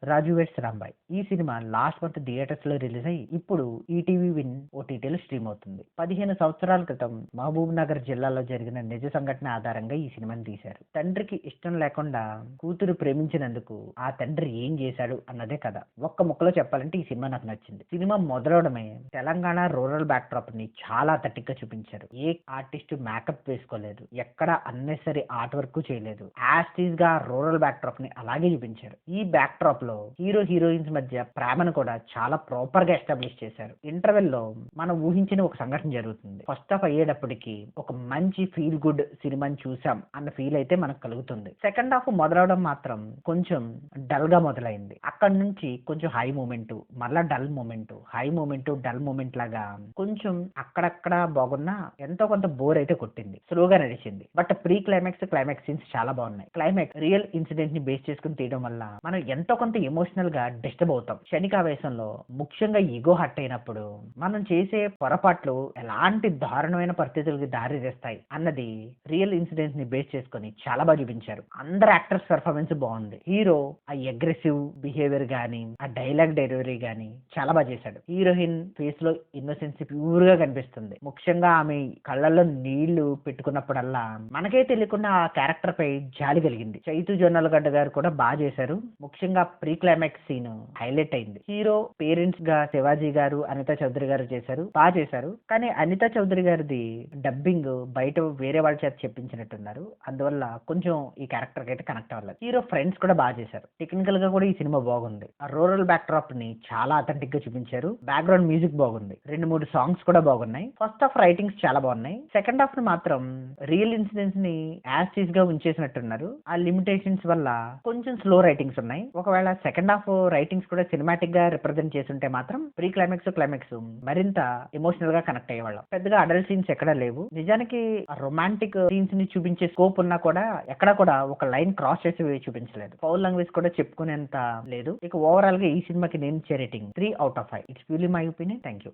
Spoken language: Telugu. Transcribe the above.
రాజు వెడ్స్ రాంబాయ్. ఈ సినిమా లాస్ట్ మంత్ థియేటర్స్ లో రిలీజ్ అయ్యి ఇప్పుడు ఈటీవీ విన్ ఓటీటీలో స్ట్రీమ్ అవుతుంది. 15 సంవత్సరాల క్రితం మహబూబ్ నగర్ జిల్లాలో జరిగిన నిజ సంఘటన ఆధారంగా ఈ సినిమాని తీశారు. తండ్రికి ఇష్టం లేకుండా కూతురు ప్రేమించినందుకు ఆ తండ్రి ఏం చేశాడు అన్నదే కథ. ఒక్క ముక్కలో చెప్పాలంటే ఈ సినిమా నాకు నచ్చింది. సినిమా మొదలవడమే తెలంగాణ రూరల్ బ్యాక్ డ్రాప్ ని చాలా తట్టిగ్గా చూపించారు. ఏ ఆర్టిస్ట్ మేకప్ వేసుకోలేదు, ఎక్కడ అన్నెసరీ ఆర్ట్ వర్క్ చేయలేదు. యాస్టీస్ గా రూరల్ బ్యాక్ డ్రాప్ ని అలాగే చూపించారు. ఈ బ్యాక్ డ్రాప్ లో హీరో హీరోయిన్స్ మధ్య ప్రేమను కూడా చాలా ప్రాపర్ గా ఎస్టాబ్లిష్ చేశారు. ఇంటర్వెల్ లో మనం ఊహించిన ఒక సంఘటన జరుగుతుంది. ఫస్ట్ హాఫ్ అయ్యేటప్పటికి ఒక మంచి ఫీల్ గుడ్ సినిమాని చూసాం అన్న ఫీల్ అయితే మనకు కలుగుతుంది. సెకండ్ హాఫ్ మొదలవడం మాత్రం కొంచెం డల్ గా మొదలైంది. అక్కడ నుంచి కొంచెం హై మూమెంట్, మళ్ళా dull moment, high moment, dull moment లాగా కొంచెం అక్కడక్కడ బాగున్నా ఎంతో కొంత బోర్ అయితే కొట్టింది. స్లోగా నడిచింది. బట్ ప్రీ క్లైమాక్స్ సీన్స్ చాలా బాగున్నాయి. క్లైమాక్స్ రియల్ ఇన్సిడెంట్ ని బేస్ చేసుకుని తీయడం వల్ల మనం ఎంతో కొంత ఎమోషనల్ గా డిస్టర్బ్ అవుతాం. క్షణికావేశంలో ముఖ్యంగా ఈగో హట్ అయినప్పుడు మనం చేసే పొరపాట్లు ఎలాంటి దారుణమైన పరిస్థితులకు దారి తీస్తాయి అన్నది రియల్ ఇన్సిడెంట్స్ ని బేస్ చేసుకుని చాలా బాగా చూపించారు. అందరు యాక్టర్స్ పెర్ఫార్మెన్స్ బాగుంది. హీరో ఆ అగ్రెసివ్ బిహేవియర్ గానీ, ఆ డైలాగ్ డెలివరీ గానీ చాలా బాగా చేశాడు. హీరోయిన్ ఫేస్ లో ఇన్నోసెన్స్ ప్యూర్ గా కనిపిస్తుంది. ముఖ్యంగా ఆమె కళ్ళల్లో నీళ్లు పెట్టుకున్నప్పుడల్లా మనకే తెలియకుండా ఆ క్యారెక్టర్ పై జాలి కలిగింది. చైతు జొన్నలగడ్డ గారు కూడా బాగా చేశారు. ముఖ్యంగా ప్రీ క్లైమాక్స్ సీన్ హైలైట్ అయింది. హీరో పేరెంట్స్ గా శివాజీ గారు, అనితా చౌదరి గారు చేశారు, బాగా చేశారు. కానీ అనితా చౌదరి గారిది డబ్బింగ్ బయట వేరే వాళ్ళ చేత చెప్పించినట్టున్నారు. అందువల్ల కొంచెం ఈ క్యారెక్టర్ కి అయితే కనెక్ట్ అవ్వలేదు. హీరో ఫ్రెండ్స్ కూడా బాగా చేశారు. టెక్నికల్ గా కూడా ఈ సినిమా బాగుంది. ఆ రూరల్ బ్యాక్ డ్రాప్ ని చాలా అథెంటిక్ గా చూపించారు. బ్యాక్గ్రౌండ్ మ్యూజిక్ బాగుంది. 2-3 సాంగ్స్ కూడా బాగున్నాయి. ఫస్ట్ హాఫ్ రైటింగ్స్ చాలా బాగున్నాయి. సెకండ్ హాఫ్ ని మాత్రం రియల్ ఇన్సిడెంట్స్ ని యాస్టీస్ గా ఉంచేసినట్టున్నారు. ఆ లిమిటేషన్స్ వల్ల కొంచెం స్లో రైటింగ్స్ ఉన్నాయి. ఒకవేళ సెకండ్ హాఫ్ రైటింగ్స్ కూడా సినిమాటిక్ గా రిప్రజెంట్ చేస్తుంటే మాత్రం ప్రీ క్లైమాక్స్ మరింత ఎమోషనల్ గా కనెక్ట్ అయ్యేవాళ్ళం. పెద్దగా అడల్ట్ సీన్స్ ఎక్కడా లేవు. నిజానికి రొమాంటిక్ సీన్స్ ని చూపించే స్కోప్ ఉన్నా కూడా ఎక్కడా కూడా ఒక లైన్ క్రాస్ చేసి చూపించలేదు. ఫౌల్ లాంగ్వేజ్ కూడా చెప్పుకునేంత లేదు. ఇక ఓవరాల్ గా ఈ సినిమాకి నేను ఇచ్చే rating 3/5. It's purely my opinion. Thank you.